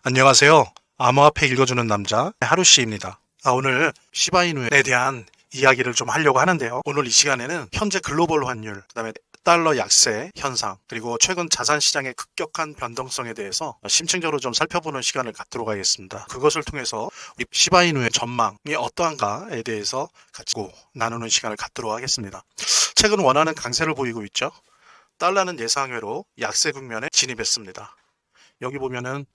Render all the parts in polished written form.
안녕하세요. 암호화폐 읽어주는 남자 하루씨입니다. 오늘 시바이누에 대한 이야기를 좀 하려고 하는데요. 오늘 이 시간에는 현재 글로벌 환율, 그다음에 달러 약세 현상, 그리고 최근 자산 시장의 급격한 변동성에 대해서 심층적으로 좀 살펴보는 시간을 갖도록 하겠습니다. 그것을 통해서 우리 시바이누의 전망이 어떠한가에 대해서 같이 나누는 시간을 갖도록 하겠습니다. 최근 원화는 강세를 보이고 있죠. 달러는 예상외로 약세 국면에 진입했습니다. 여기 보면은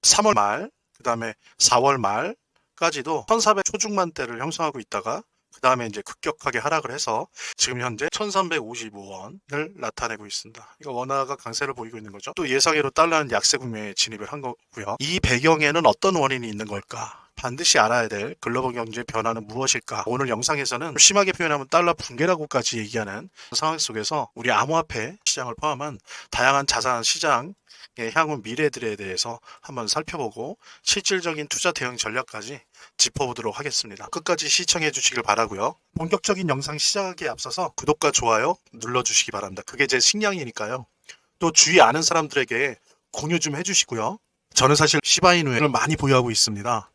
3월 말, 그 다음에 4월 말까지도 1400 초중반대를 형성하고 있다가 그 다음에 이제 급격하게 하락을 해서 지금 현재 1355원을 나타내고 있습니다. 이거 원화가 강세를 보이고 있는 거죠. 또 예상외로 달러는 약세 국면에 진입을 한 거고요. 이 배경에는 어떤 원인이 있는 걸까? 반드시 알아야 될 글로벌 경제 변화는 무엇일까? 오늘 영상에서는 심하게 표현하면 달러 붕괴라고까지 얘기하는 상황 속에서 우리 암호화폐 시장을 포함한 다양한 자산 시장 향후 미래들에 대해서 한번 살펴보고 실질적인 투자 대응 전략까지 짚어보도록 하겠습니다. 끝까지 시청해 주시길 바라고요. 본격적인 영상 시작하기에 앞서서 구독과 좋아요 눌러주시기 바랍니다. 그게 제 식량이니까요. 또 주위 아는 사람들에게 공유 좀 해주시고요. 저는 사실 시바이누를 많이 보유하고 있습니다.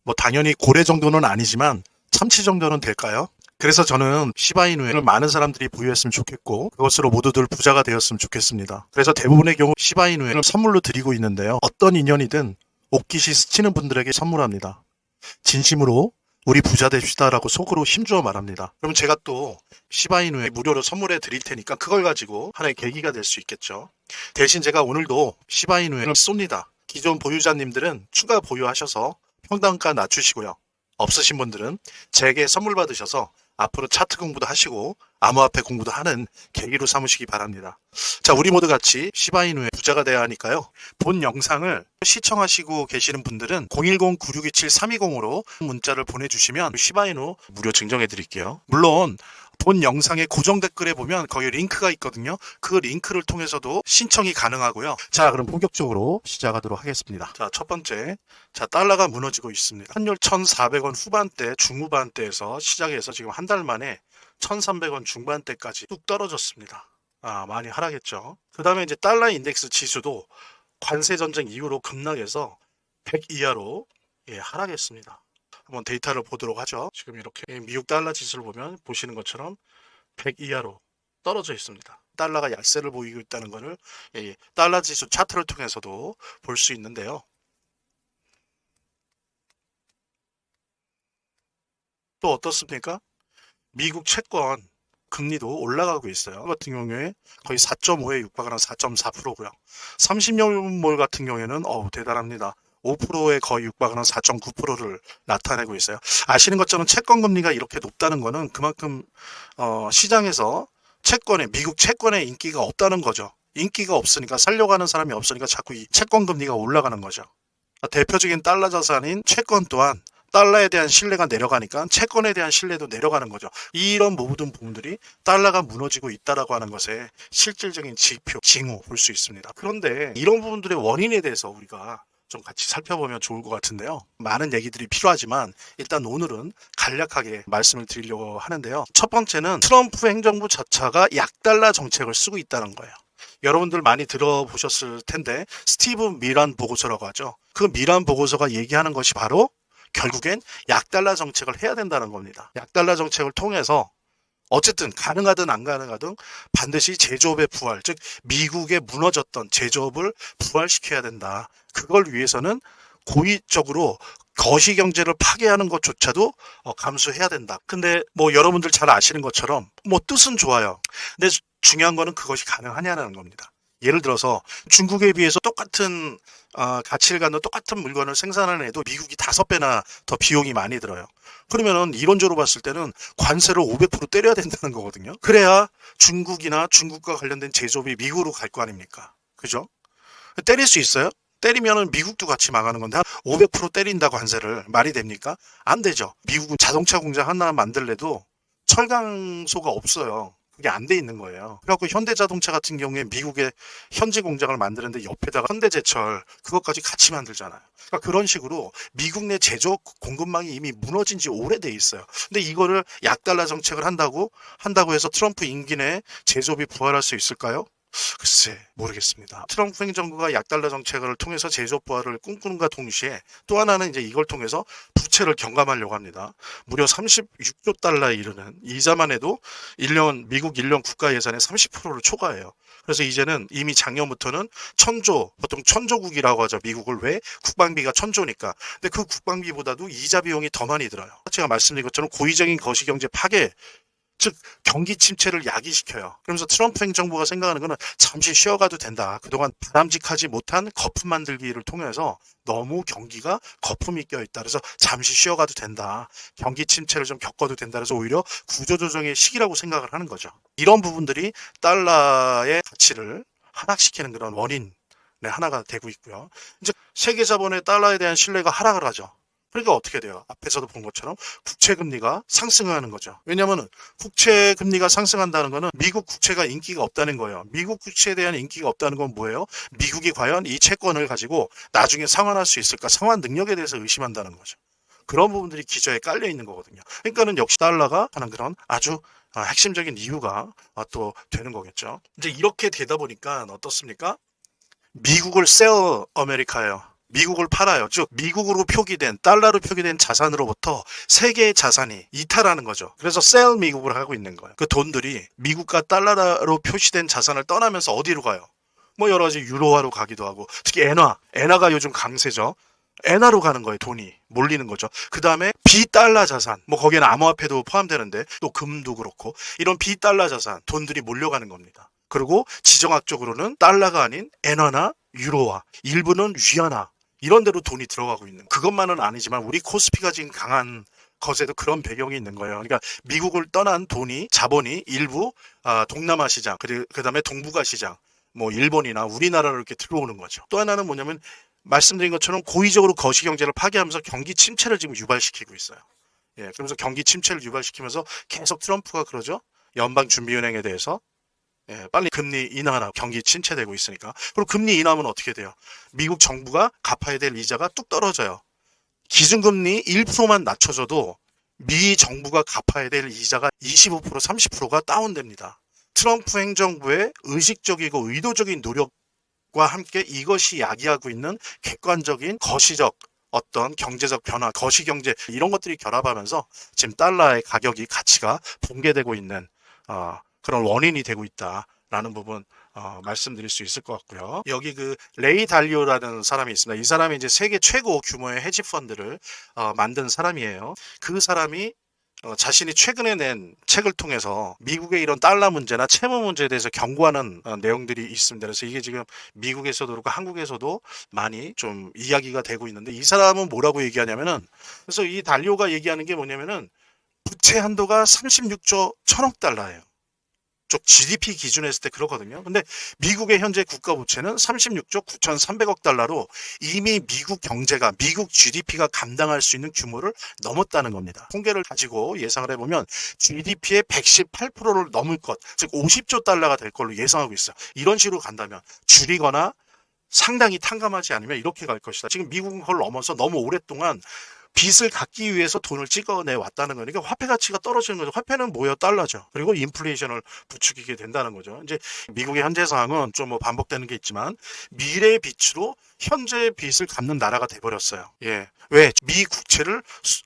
뭐 당연히 고래 정도는 아니지만 참치 정도는 될까요? 그래서 저는 시바이누를 많은 사람들이 보유했으면 좋겠고 그것으로 모두들 부자가 되었으면 좋겠습니다. 그래서 대부분의 경우 시바이누를 선물로 드리고 있는데요. 어떤 인연이든 옷깃이 스치는 분들에게 선물합니다. 진심으로 우리 부자 됩시다라고 속으로 힘주어 말합니다. 그럼 제가 또 시바이누에 무료로 선물해 드릴 테니까 그걸 가지고 하나의 계기가 될 수 있겠죠. 대신 제가 오늘도 시바이누를 쏩니다. 기존 보유자님들은 추가 보유하셔서 평단가 낮추시고요. 없으신 분들은 제게 선물 받으셔서 앞으로 차트 공부도 하시고 암호화폐 공부도 하는 계기로 삼으시기 바랍니다. 자, 우리 모두 같이 시바이누의 부자가 되어야 하니까요. 본 영상을 시청하시고 계시는 분들은 010-9627-320으로 문자를 보내주시면 시바이누 무료 증정해 드릴게요. 물론 본 영상의 고정 댓글에 보면 거기 링크가 있거든요. 그 링크를 통해서도 신청이 가능하고요. 자, 그럼 본격적으로 시작하도록 하겠습니다. 자, 첫 번째. 자, 달러가 무너지고 있습니다. 환율 1,400원 후반대, 중후반대에서 시작해서 지금 한 달 만에 1,300원 중반대까지 뚝 떨어졌습니다. 많이 하락했죠. 그 다음에 이제 달러 인덱스 지수도 관세 전쟁 이후로 급락해서 100 이하로 하락했습니다. 한번 데이터를 보도록 하죠. 지금 이렇게 미국 달러 지수를 보면 보시는 것처럼 100 이하로 떨어져 있습니다. 달러가 약세를 보이고 있다는 것을 달러 지수 차트를 통해서도 볼 수 있는데요. 또 어떻습니까? 미국 채권 금리도 올라가고 있어요. 그 같은 경우에 거의 4.5에 육박하는 4.4%고요. 30년물 같은 경우에는 대단합니다. 5%에 거의 육박하는 4.9%를 나타내고 있어요. 아시는 것처럼 채권 금리가 이렇게 높다는 것은 그만큼 시장에서 미국 채권의 인기가 없다는 거죠. 인기가 없으니까 살려고 하는 사람이 없으니까 자꾸 이 채권 금리가 올라가는 거죠. 대표적인 달러 자산인 채권 또한 달러에 대한 신뢰가 내려가니까 채권에 대한 신뢰도 내려가는 거죠. 이런 모든 부분들이 달러가 무너지고 있다라고 하는 것에 실질적인 지표, 징후 볼 수 있습니다. 그런데 이런 부분들의 원인에 대해서 우리가 좀 같이 살펴보면 좋을 것 같은데요. 많은 얘기들이 필요하지만 일단 오늘은 간략하게 말씀을 드리려고 하는데요. 첫 번째는 트럼프 행정부 자체가 약달러 정책을 쓰고 있다는 거예요. 여러분들 많이 들어보셨을 텐데 스티브 미란 보고서라고 하죠. 그 미란 보고서가 얘기하는 것이 바로 결국엔 약달러 정책을 해야 된다는 겁니다. 약달러 정책을 통해서 어쨌든 가능하든 안 가능하든 반드시 제조업의 부활, 즉 미국의 무너졌던 제조업을 부활시켜야 된다. 그걸 위해서는 고의적으로 거시경제를 파괴하는 것조차도 감수해야 된다. 근데 뭐 여러분들 잘 아시는 것처럼 뭐 뜻은 좋아요. 근데 중요한 거는 그것이 가능하냐는 겁니다. 예를 들어서 중국에 비해서 똑같은 가치를 갖는 똑같은 물건을 생산하는 애도 미국이 5배나 더 비용이 많이 들어요. 그러면은 이론적으로 봤을 때는 관세를 500% 때려야 된다는 거거든요. 그래야 중국이나 중국과 관련된 제조업이 미국으로 갈 거 아닙니까? 그죠? 때릴 수 있어요? 때리면은 미국도 같이 망하는 건데 500% 때린다 관세를 말이 됩니까? 안 되죠. 미국은 자동차 공장 하나 만들래도 철강소가 없어요. 그게 안 돼 있는 거예요. 그래갖고 현대자동차 같은 경우에 미국의 현지 공장을 만드는데 옆에다가 현대제철 그것까지 같이 만들잖아요. 그러니까 그런 식으로 미국 내 제조업 공급망이 이미 무너진 지 오래돼 있어요. 근데 이거를 약달러 정책을 한다고 해서 트럼프 임기 내에 제조업이 부활할 수 있을까요? 글쎄 모르겠습니다. 트럼프 행정부가 약달러 정책을 통해서 제조업 부활을 꿈꾸는가 동시에 또 하나는 이제 이걸 통해서 부채를 경감하려고 합니다. 무려 36조 달러에 이르는 이자만 해도 미국 1년 국가 예산의 30%를 초과해요. 그래서 이제는 이미 작년부터는 보통 천조국이라고 하죠. 미국을 왜? 국방비가 천조니까. 근데 그 국방비보다도 이자 비용이 더 많이 들어요. 제가 말씀드린 것처럼 고의적인 거시경제 파괴, 즉 경기 침체를 야기시켜요. 그러면서 트럼프 행정부가 생각하는 거는 잠시 쉬어가도 된다. 그동안 바람직하지 못한 거품 만들기를 통해서 너무 경기가 거품이 껴있다. 그래서 잠시 쉬어가도 된다. 경기 침체를 좀 겪어도 된다. 그래서 오히려 구조조정의 시기라고 생각을 하는 거죠. 이런 부분들이 달러의 가치를 하락시키는 그런 원인의 하나가 되고 있고요. 이제 세계 자본의 달러에 대한 신뢰가 하락을 하죠. 그러니까 어떻게 돼요? 앞에서도 본 것처럼 국채 금리가 상승하는 거죠. 왜냐하면 국채 금리가 상승한다는 거는 미국 국채가 인기가 없다는 거예요. 미국 국채에 대한 인기가 없다는 건 뭐예요? 미국이 과연 이 채권을 가지고 나중에 상환할 수 있을까? 상환 능력에 대해서 의심한다는 거죠. 그런 부분들이 기저에 깔려 있는 거거든요. 그러니까는 역시 달러가 하는 그런 아주 핵심적인 이유가 또 되는 거겠죠. 이제 이렇게 되다 보니까 어떻습니까? 미국을 셀 아메리카예요. 미국을 팔아요. 즉 미국으로 표기된 달러로 표기된 자산으로부터 세계의 자산이 이탈하는 거죠. 그래서 셀 미국을 하고 있는 거예요. 그 돈들이 미국과 달러로 표시된 자산을 떠나면서 어디로 가요? 뭐 여러 가지 유로화로 가기도 하고 특히 엔화가 요즘 강세죠. 엔화로 가는 거예요. 돈이 몰리는 거죠. 그 다음에 비달러 자산, 뭐 거기에는 암호화폐도 포함되는데 또 금도 그렇고 이런 비달러 자산 돈들이 몰려가는 겁니다. 그리고 지정학적으로는 달러가 아닌 엔화나 유로화, 일부는 위안화 이런 데로 돈이 들어가고 있는 그것만은 아니지만 우리 코스피가 지금 강한 것에도 그런 배경이 있는 거예요. 그러니까 미국을 떠난 자본이 일부 동남아 시장, 그다음에 동북아 시장, 뭐 일본이나 우리나라로 이렇게 들어오는 거죠. 또 하나는 뭐냐면 말씀드린 것처럼 고의적으로 거시경제를 파괴하면서 경기 침체를 지금 유발시키고 있어요. 예, 그러면서 경기 침체를 유발시키면서 계속 트럼프가 그러죠. 연방준비은행에 대해서 빨리 금리 인하라 경기 침체되고 있으니까. 그리고 금리 인하하면 어떻게 돼요? 미국 정부가 갚아야 될 이자가 뚝 떨어져요. 기준금리 1%만 낮춰줘도 미 정부가 갚아야 될 이자가 25% 30%가 다운됩니다. 트럼프 행정부의 의식적이고 의도적인 노력과 함께 이것이 야기하고 있는 객관적인 거시적 어떤 경제적 변화, 거시경제 이런 것들이 결합하면서 지금 달러의 가치가 붕괴되고 있는 그런 원인이 되고 있다라는 부분 말씀드릴 수 있을 것 같고요. 여기 그 레이 달리오라는 사람이 있습니다. 이 사람이 이제 세계 최고 규모의 헤지 펀드를 만든 사람이에요. 그 사람이 자신이 최근에 낸 책을 통해서 미국의 이런 달러 문제나 채무 문제에 대해서 경고하는 내용들이 있습니다. 그래서 이게 지금 미국에서도 그렇고 한국에서도 많이 좀 이야기가 되고 있는데 이 사람은 뭐라고 얘기하냐면은 그래서 이 달리오가 얘기하는 게 뭐냐면은 부채 한도가 36조 1000억 달러예요. 쪽 GDP 기준으로 했을 때 그렇거든요. 근데 미국의 현재 국가 부채는 36조 9,300억 달러로 이미 미국 경제가 미국 GDP가 감당할 수 있는 규모를 넘었다는 겁니다. 통계를 가지고 예상을 해보면 GDP의 118%를 넘을 것, 즉 50조 달러가 될 걸로 예상하고 있어요. 이런 식으로 간다면 줄이거나 상당히 탕감하지 않으면 이렇게 갈 것이다. 지금 미국은 그걸 넘어서 너무 오랫동안 빚을 갚기 위해서 돈을 찍어내 왔다는 거니까 화폐 가치가 떨어지는 거죠. 화폐는 뭐예요? 달러죠. 그리고 인플레이션을 부추기게 된다는 거죠. 이제 미국의 현재 상황은 좀 뭐 반복되는 게 있지만 미래의 빛으로 현재의 빚을 갚는 나라가 돼버렸어요. 예. 왜? 미 국채를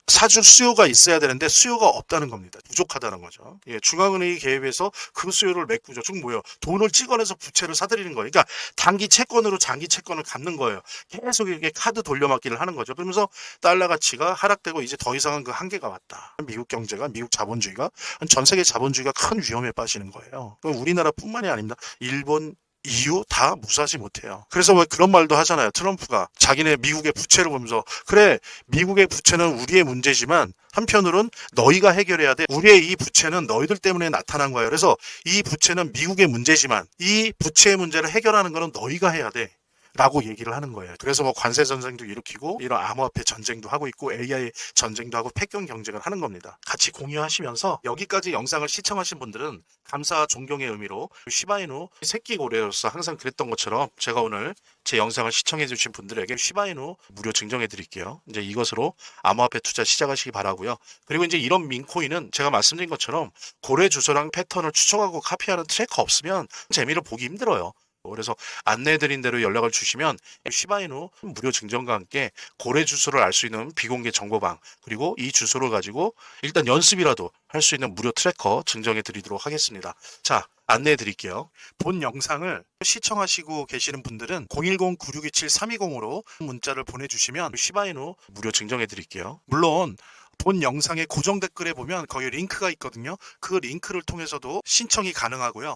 사줄 수요가 있어야 되는데 수요가 없다는 겁니다. 부족하다는 거죠. 예. 중앙은행이 개입해서 그 수요를 메꾸죠. 즉 뭐예요? 돈을 찍어내서 부채를 사들이는 거예요. 그러니까 단기 채권으로 장기 채권을 갚는 거예요. 계속 이렇게 카드 돌려막기를 하는 거죠. 그러면서 달러 가치가 하락되고 이제 더 이상은 그 한계가 왔다. 미국 경제가, 미국 자본주의가, 전 세계 자본주의가 큰 위험에 빠지는 거예요. 우리나라뿐만이 아닙니다. 일본, EU 다 무사하지 못해요. 그래서 왜 그런 말도 하잖아요. 트럼프가 자기네 미국의 부채를 보면서 그래 미국의 부채는 우리의 문제지만 한편으로는 너희가 해결해야 돼. 우리의 이 부채는 너희들 때문에 나타난 거예요. 그래서 이 부채는 미국의 문제지만 이 부채의 문제를 해결하는 거는 너희가 해야 돼. 라고 얘기를 하는 거예요. 그래서 뭐 관세 전쟁도 일으키고 이런 암호화폐 전쟁도 하고 있고 AI 전쟁도 하고 패권 경쟁을 하는 겁니다. 같이 공유하시면서 여기까지 영상을 시청하신 분들은 감사와 존경의 의미로 시바이누 새끼 고래로서 항상 그랬던 것처럼 제가 오늘 제 영상을 시청해 주신 분들에게 시바이누 무료 증정해 드릴게요. 이제 이것으로 암호화폐 투자 시작하시기 바라고요. 그리고 이제 이런 민코인은 제가 말씀드린 것처럼 고래 주소랑 패턴을 추적하고 카피하는 트래커 없으면 재미를 보기 힘들어요. 그래서 안내해드린 대로 연락을 주시면 시바이누 무료 증정과 함께 고래 주소를 알 수 있는 비공개 정보방, 그리고 이 주소를 가지고 일단 연습이라도 할 수 있는 무료 트래커 증정해 드리도록 하겠습니다. 자, 안내해 드릴게요. 본 영상을 시청하시고 계시는 분들은 010-9627-320으로 문자를 보내주시면 시바이누 무료 증정해 드릴게요. 물론 본 영상의 고정 댓글에 보면 거기 링크가 있거든요. 그 링크를 통해서도 신청이 가능하고요.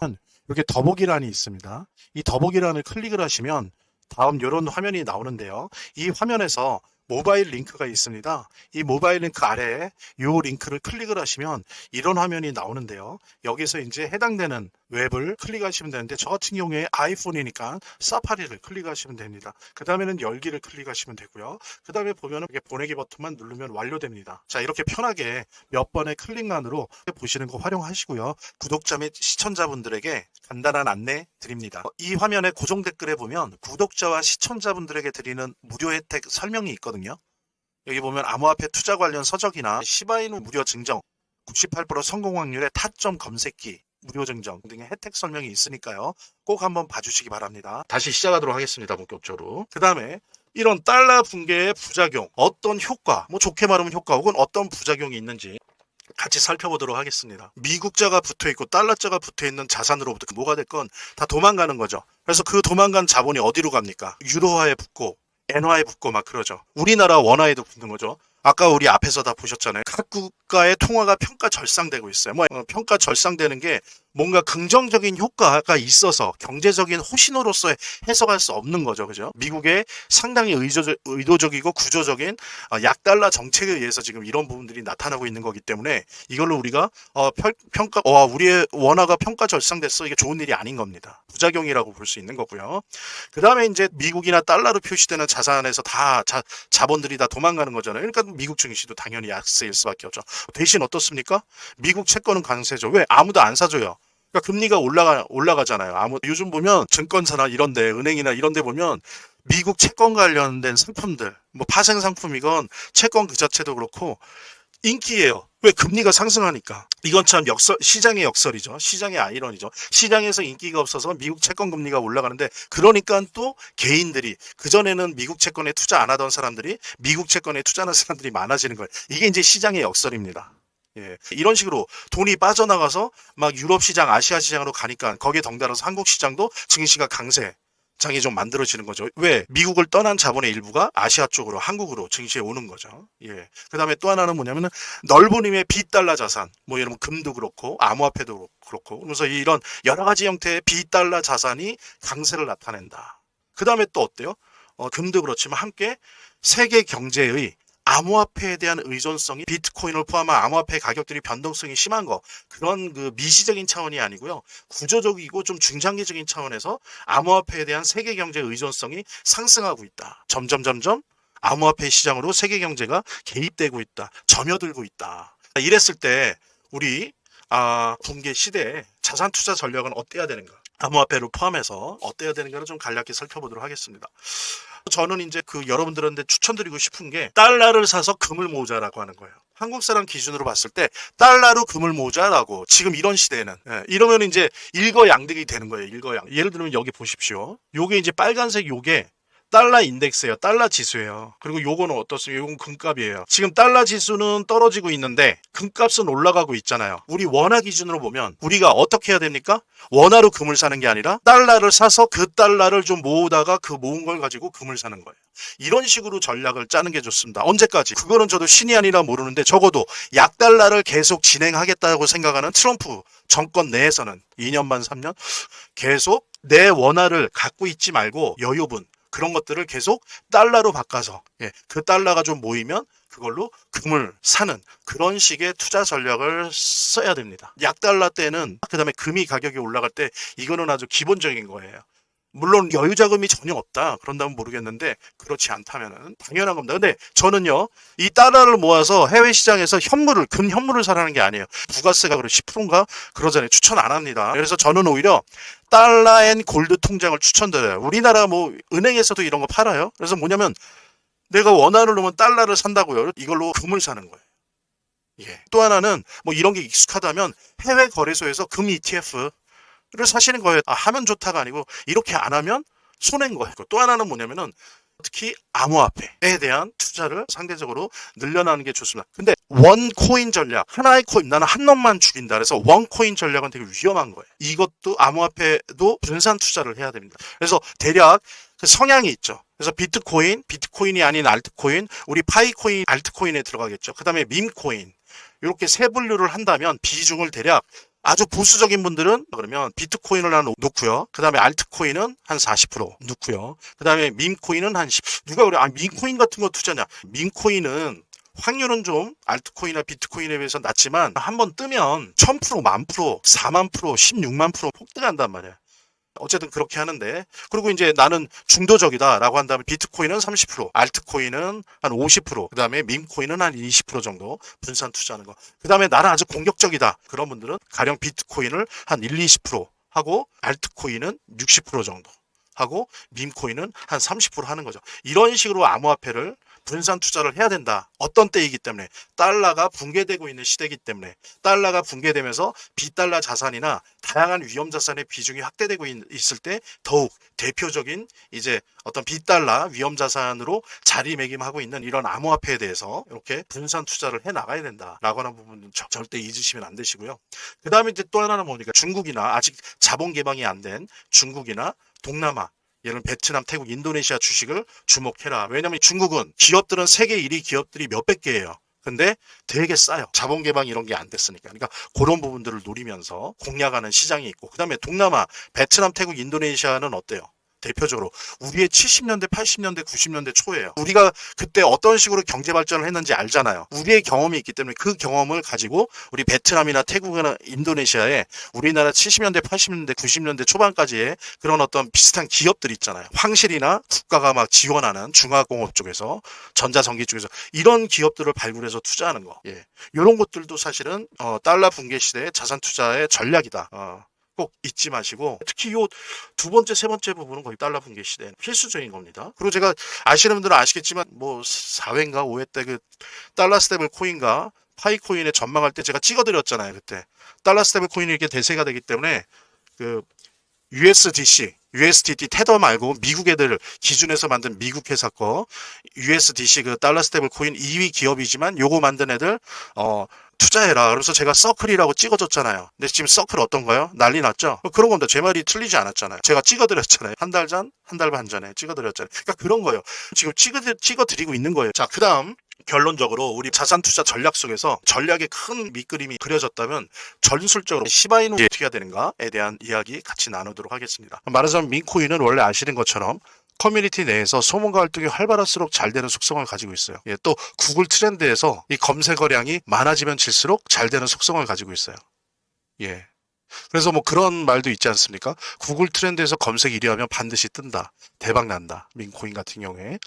여기 더보기란이 있습니다. 이 더보기란을 클릭을 하시면 다음 이런 화면이 나오는데요. 이 화면에서 모바일 링크가 있습니다. 이 모바일 링크 아래에 이 링크를 클릭을 하시면 이런 화면이 나오는데요. 여기서 이제 해당되는 웹을 클릭하시면 되는데 저 같은 경우에 아이폰이니까 사파리를 클릭하시면 됩니다. 그 다음에는 열기를 클릭하시면 되고요. 그 다음에 보면은 이렇게 보내기 버튼만 누르면 완료됩니다. 자, 이렇게 편하게 몇 번의 클릭만으로 보시는 거 활용하시고요. 구독자 및 시청자분들에게 간단한 안내 드립니다. 이 화면의 고정 댓글에 보면 구독자와 시청자분들에게 드리는 무료 혜택 설명이 있거든요. 여기 보면 암호화폐 투자 관련 서적이나 시바이누 무료 증정, 98% 성공 확률의 타점 검색기, 무료 증정 등의 혜택 설명이 있으니까요. 꼭 한번 봐주시기 바랍니다. 다시 시작하도록 하겠습니다. 본격적으로. 그 다음에 이런 달러 붕괴의 부작용, 어떤 효과, 뭐 좋게 말하면 효과 혹은 어떤 부작용이 있는지 같이 살펴보도록 하겠습니다. 미국자가 붙어있고 달러자가 붙어있는 자산으로부터 뭐가 됐건 다 도망가는 거죠. 그래서 그 도망간 자본이 어디로 갑니까? 유로화에 붙고 엔화에 붙고 막 그러죠. 우리나라 원화에도 붙는 거죠. 아까 우리 앞에서 다 보셨잖아요. 각 국가의 통화가 평가 절상되고 있어요. 평가 절상되는 게 뭔가 긍정적인 효과가 있어서 경제적인 호신호로서 해석할 수 없는 거죠. 그죠? 미국의 상당히 의도적이고 구조적인 약달러 정책에 의해서 지금 이런 부분들이 나타나고 있는 거기 때문에 이걸로 우리가 우리의 원화가 평가 절상됐어. 이게 좋은 일이 아닌 겁니다. 부작용이라고 볼 수 있는 거고요. 그 다음에 이제 미국이나 달러로 표시되는 자산에서 다 자본들이 다 도망가는 거잖아요. 그러니까 미국 증시도 당연히 약세일 수밖에 없죠. 대신 어떻습니까? 미국 채권은 강세죠. 왜? 아무도 안 사줘요. 그러니까 금리가 올라가잖아요. 요즘 보면 증권사나 이런데, 은행이나 이런데 보면 미국 채권 관련된 상품들, 뭐 파생 상품이건 채권 그 자체도 그렇고 인기예요. 왜? 금리가 상승하니까. 이건 참 시장의 역설이죠. 시장의 아이러니죠. 시장에서 인기가 없어서 미국 채권 금리가 올라가는데, 그러니까 또 개인들이, 그전에는 미국 채권에 투자 안 하던 사람들이 미국 채권에 투자하는 사람들이 많아지는 거예요. 이게 이제 시장의 역설입니다. 예. 이런 식으로 돈이 빠져나가서 막 유럽 시장, 아시아 시장으로 가니까 거기에 덩달아서 한국 시장도 증시가 강세 장이 좀 만들어지는 거죠. 왜? 미국을 떠난 자본의 일부가 아시아 쪽으로, 한국으로 증시에 오는 거죠. 예. 그 다음에 또 하나는 뭐냐면은 넓은 의미의 비달러 자산, 뭐 여러분 금도 그렇고 암호화폐도 그렇고, 그러면서 이런 여러 가지 형태의 비달러 자산이 강세를 나타낸다. 그 다음에 또 어때요? 금도 그렇지만 함께 세계 경제의 암호화폐에 대한 의존성이, 비트코인을 포함한 암호화폐 가격들이 변동성이 심한 거, 그런 그 미시적인 차원이 아니고요. 구조적이고 좀 중장기적인 차원에서 암호화폐에 대한 세계 경제의 의존성이 상승하고 있다. 점점 암호화폐 시장으로 세계 경제가 개입되고 있다. 점여들고 있다. 이랬을 때 우리 붕괴 시대에 자산 투자 전략은 어때야 되는가? 암호화폐를 포함해서 어때야 되는가를 좀 간략히 살펴보도록 하겠습니다. 저는 이제 여러분들한테 추천드리고 싶은 게 달러를 사서 금을 모으자라고 하는 거예요. 한국 사람 기준으로 봤을 때 달러로 금을 모으자라고, 지금 이런 시대에는. 예, 이러면 이제 일거양득이 되는 거예요. 일거양. 예를 들면 여기 보십시오. 요게 이제 빨간색 요게 달러 인덱스예요. 달러 지수예요. 그리고 요거는 어떻습니까? 요건 금값이에요. 지금 달러 지수는 떨어지고 있는데 금값은 올라가고 있잖아요. 우리 원화 기준으로 보면 우리가 어떻게 해야 됩니까? 원화로 금을 사는 게 아니라 달러를 사서 그 달러를 좀 모으다가 그 모은 걸 가지고 금을 사는 거예요. 이런 식으로 전략을 짜는 게 좋습니다. 언제까지? 그거는 저도 신이 아니라 모르는데 적어도 약달러를 계속 진행하겠다고 생각하는 트럼프 정권 내에서는 2년 반 3년 계속 내 원화를 갖고 있지 말고 여유분 그런 것들을 계속 달러로 바꿔서, 그 달러가 좀 모이면 그걸로 금을 사는 그런 식의 투자 전략을 써야 됩니다. 약달러 때는, 그 다음에 금이 가격이 올라갈 때 이거는 아주 기본적인 거예요. 물론 여유 자금이 전혀 없다 그런다면 모르겠는데 그렇지 않다면은 당연한 겁니다. 근데 저는요 이 달러를 모아서 해외 시장에서 현물을 근현물을 사라는 게 아니에요. 부가세가 그래 10%인가 그러잖아요. 추천 안 합니다. 그래서 저는 오히려 달러 앤 골드 통장을 추천드려요. 우리나라 뭐 은행에서도 이런 거 팔아요. 그래서 뭐냐면 내가 원화를 넣으면 달러를 산다고요. 이걸로 금을 사는 거예요. 예. 또 하나는 뭐 이런 게 익숙하다면 해외 거래소에서 금 ETF를 사시는 거예요. 아, 하면 좋다가 아니고 이렇게 안 하면 손해인 거예요. 또 하나는 뭐냐면은 특히 암호화폐에 대한 투자를 상대적으로 늘려나는 게 좋습니다. 근데 원코인 전략, 하나의 코인, 나는 한 놈만 죽인다. 그래서 원코인 전략은 되게 위험한 거예요. 이것도 암호화폐도 분산 투자를 해야 됩니다. 그래서 대략 그 성향이 있죠. 그래서 비트코인이 아닌 알트코인, 우리 파이코인, 알트코인에 들어가겠죠. 그 다음에 밈코인. 이렇게 세 분류를 한다면 비중을 대략 아주 보수적인 분들은 그러면 비트코인을 한 놓고요. 그 다음에 알트코인은 한 40% 놓고요. 그 다음에 밈코인은 한 10. 누가 그래? 아, 밈코인 같은 거 투자냐? 밈코인은 확률은 좀 알트코인이나 비트코인에 비해서 낮지만 한번 뜨면 1000%, 10,000%, 40,000%, 16,000% 폭등한단 말이야. 어쨌든 그렇게 하는데 그리고 이제 나는 중도적이다라고 한다면 비트코인은 30%, 알트코인은 한 50%, 그다음에 밈코인은 한 20% 정도 분산 투자하는 거. 그다음에 나는 아주 공격적이다. 그런 분들은 가령 비트코인을 한 1, 20% 하고 알트코인은 60% 정도 하고 밈코인은 한 30% 하는 거죠. 이런 식으로 암호화폐를 분산 투자를 해야 된다. 어떤 때이기 때문에 달러가 붕괴되고 있는 시대이기 때문에 달러가 붕괴되면서 비달러 자산이나 다양한 위험 자산의 비중이 확대되고 있을 때 더욱 대표적인 이제 어떤 비달러 위험 자산으로 자리매김하고 있는 이런 암호화폐에 대해서 이렇게 분산 투자를 해 나가야 된다라고 하는 부분은 절대 잊으시면 안 되시고요. 그 다음에 이제 또 하나는 뭐니까 중국이나 아직 자본 개방이 안 된 중국이나 동남아 예를 베트남, 태국, 인도네시아 주식을 주목해라. 왜냐하면 중국은 기업들은 세계 1위 기업들이 몇백 개예요. 근데 되게 싸요. 자본 개방 이런 게 안 됐으니까. 그러니까 그런 부분들을 노리면서 공략하는 시장이 있고 그다음에 동남아, 베트남, 태국, 인도네시아는 어때요? 대표적으로 우리의 70년대, 80년대, 90년대 초예요. 우리가 그때 어떤 식으로 경제 발전을 했는지 알잖아요. 우리의 경험이 있기 때문에 그 경험을 가지고 우리 베트남이나 태국이나 인도네시아에 우리나라 70년대, 80년대, 90년대 초반까지의 그런 어떤 비슷한 기업들 있잖아요. 황실이나 국가가 막 지원하는 중화공업 쪽에서 전자전기 쪽에서 이런 기업들을 발굴해서 투자하는 거. 예. 이런 것들도 사실은 달러 붕괴 시대의 자산 투자의 전략이다. 꼭 잊지 마시고 특히 요 두 번째, 세 번째 부분은 거의 달러 붕괴 시대는 필수적인 겁니다. 그리고 제가 아시는 분들은 아시겠지만 뭐 4회인가 5회 때 그 달러 스테이블 코인과 파이코인에 전망할 때 제가 찍어드렸잖아요. 그때 달러 스테이블 코인이 이렇게 대세가 되기 때문에 그 USDC, USDT 테더 말고 미국 애들 기준에서 만든 미국 회사 거 USDC 그 달러 스테이블 코인 2위 기업이지만 요거 만든 애들 투자해라. 그래서 제가 서클이라고 찍어줬잖아요. 근데 지금 서클 어떤가요? 난리 났죠? 그런 겁니다. 제 말이 틀리지 않았잖아요. 제가 찍어드렸잖아요. 한 달 전, 한 달 반 전에 찍어드렸잖아요. 그러니까 그런 거예요. 지금 찍어드리고 있는 거예요. 자, 그 다음. 결론적으로 우리 자산 투자 전략 속에서 전략의 큰 밑그림이 그려졌다면 전술적으로 시바이누 어떻게 해야 되는가에 대한 이야기 같이 나누도록 하겠습니다. 말하자면 민코인은 원래 아시는 것처럼 커뮤니티 내에서 소문과 활동이 활발할수록 잘 되는 속성을 가지고 있어요. 예, 또 구글 트렌드에서 이 검색어량이 많아지면 질수록 잘 되는 속성을 가지고 있어요. 예. 그래서 뭐 그런 말도 있지 않습니까? 구글 트렌드에서 검색 1위 하면 반드시 뜬다. 대박 난다. 민코인 같은 경우에.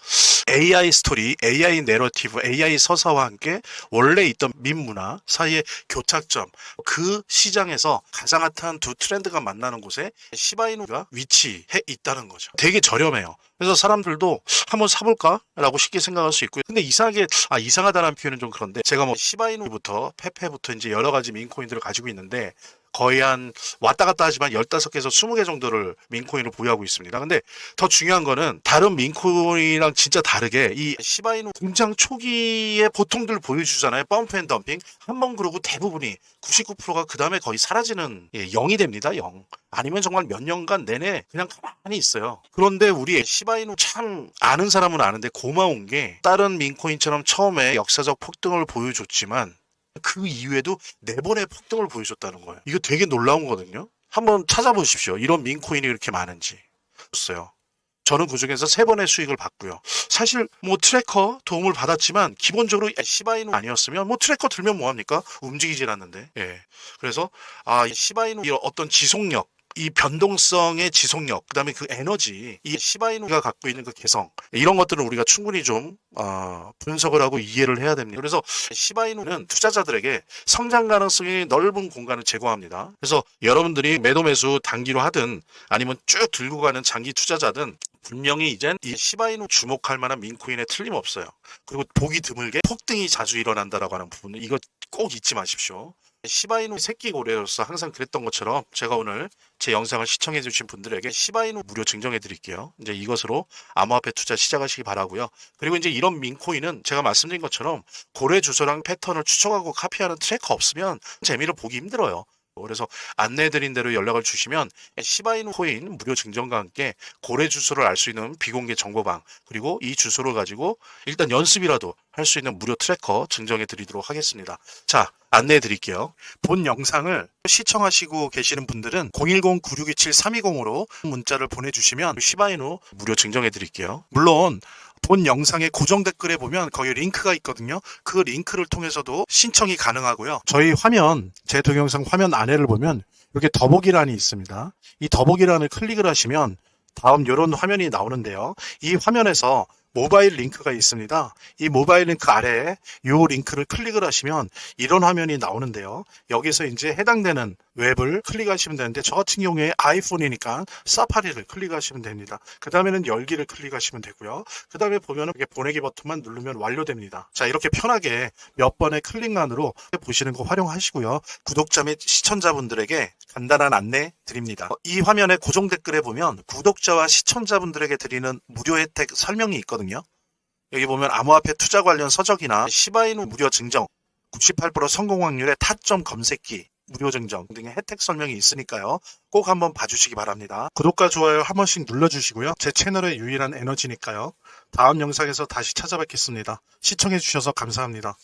AI 스토리, AI 내러티브, AI 서사와 함께 원래 있던 밈 문화 사이의 교착점, 그 시장에서 가장 핫한 두 트렌드가 만나는 곳에 시바이누가 위치해 있다는 거죠. 되게 저렴해요. 그래서 사람들도 한번 사볼까? 라고 쉽게 생각할 수 있고요. 근데 이상하게, 이상하다는 표현은 좀 그런데 제가 뭐 시바이누부터 페페부터 이제 여러 가지 민코인들을 가지고 있는데 거의 한 왔다 갔다 하지만 15개에서 20개 정도를 민코인을 보유하고 있습니다. 근데 더 중요한 거는 다른 민코인이랑 진짜 다르게 이 시바이누 등장 초기에 보통들 보여주잖아요. 펌프 앤 덤핑. 한번 그러고 대부분이 99%가 그 다음에 거의 사라지는 0이 됩니다. 0. 아니면 정말 몇 년간 내내 그냥 가만히 있어요. 그런데 우리 시바이누 참 아는 사람은 아는데 고마운 게 다른 민코인처럼 처음에 역사적 폭등을 보여줬지만 그 이후에도 4번의 폭등을 보여줬다는 거예요. 이거 되게 놀라운 거거든요. 한번 찾아보십시오. 이런 민코인이 이렇게 많은지. 었어요. 저는 그중에서 3번의 수익을 봤고요. 사실 뭐 트래커 도움을 받았지만 기본적으로 시바이누 아니었으면 뭐 트래커 들면 뭐합니까? 움직이질 않는데. 예. 그래서 시바이누 어떤 지속력 이 변동성의 지속력, 그다음에 그 에너지, 이 시바이누가 갖고 있는 그 개성, 이런 것들은 우리가 충분히 좀 분석을 하고 이해를 해야 됩니다. 그래서 시바이누는 투자자들에게 성장 가능성이 넓은 공간을 제공합니다. 그래서 여러분들이 매도 매수 단기로 하든 아니면 쭉 들고 가는 장기 투자자든 분명히 이젠 이 시바이누 주목할 만한 민코인에 틀림없어요. 그리고 보기 드물게 폭등이 자주 일어난다라고 하는 부분은 이거 꼭 잊지 마십시오. 시바이누 새끼 고래로서 항상 그랬던 것처럼 제가 오늘 제 영상을 시청해 주신 분들에게 시바이누 무료 증정해 드릴게요. 이제 이것으로 암호화폐 투자 시작하시기 바라고요. 그리고 이제 이런 민코인은 제가 말씀드린 것처럼 고래 주소랑 패턴을 추적하고 카피하는 트래커 없으면 재미를 보기 힘들어요. 그래서 안내해드린 대로 연락을 주시면 시바이누 코인 무료 증정과 함께 고래 주소를 알 수 있는 비공개 정보방, 그리고 이 주소를 가지고 일단 연습이라도 할 수 있는 무료 트래커 증정해 드리도록 하겠습니다. 자, 안내해 드릴게요. 본 영상을 시청하시고 계시는 분들은 010-9627-320으로 문자를 보내주시면 시바이누 무료 증정해 드릴게요. 물론 본 영상의 고정 댓글에 보면 거기 링크가 있거든요. 그 링크를 통해서도 신청이 가능하고요. 저희 화면, 제 동영상 화면 안에를 보면 이렇게 더보기란이 있습니다. 이 더보기란을 클릭을 하시면 다음 이런 화면이 나오는데요. 이 화면에서 모바일 링크가 있습니다. 이 모바일 링크 아래에 이 링크를 클릭을 하시면 이런 화면이 나오는데요. 여기서 이제 해당되는 웹을 클릭하시면 되는데 저 같은 경우에 아이폰이니까 사파리를 클릭하시면 됩니다. 그 다음에는 열기를 클릭하시면 되고요. 그 다음에 보면은 이렇게 보내기 버튼만 누르면 완료됩니다. 자, 이렇게 편하게 몇 번의 클릭만으로 보시는 거 활용하시고요. 구독자 및 시청자분들에게 간단한 안내 드립니다. 이 화면의 고정 댓글에 보면 구독자와 시청자분들에게 드리는 무료 혜택 설명이 있거든요. 여기 보면 암호화폐 투자 관련 서적이나 시바이누 무료 증정, 98% 성공 확률의 타점 검색기, 무료 증정 등의 혜택 설명이 있으니까요. 꼭 한번 봐주시기 바랍니다. 구독과 좋아요 한 번씩 눌러주시고요. 제 채널의 유일한 에너지니까요. 다음 영상에서 다시 찾아뵙겠습니다. 시청해주셔서 감사합니다.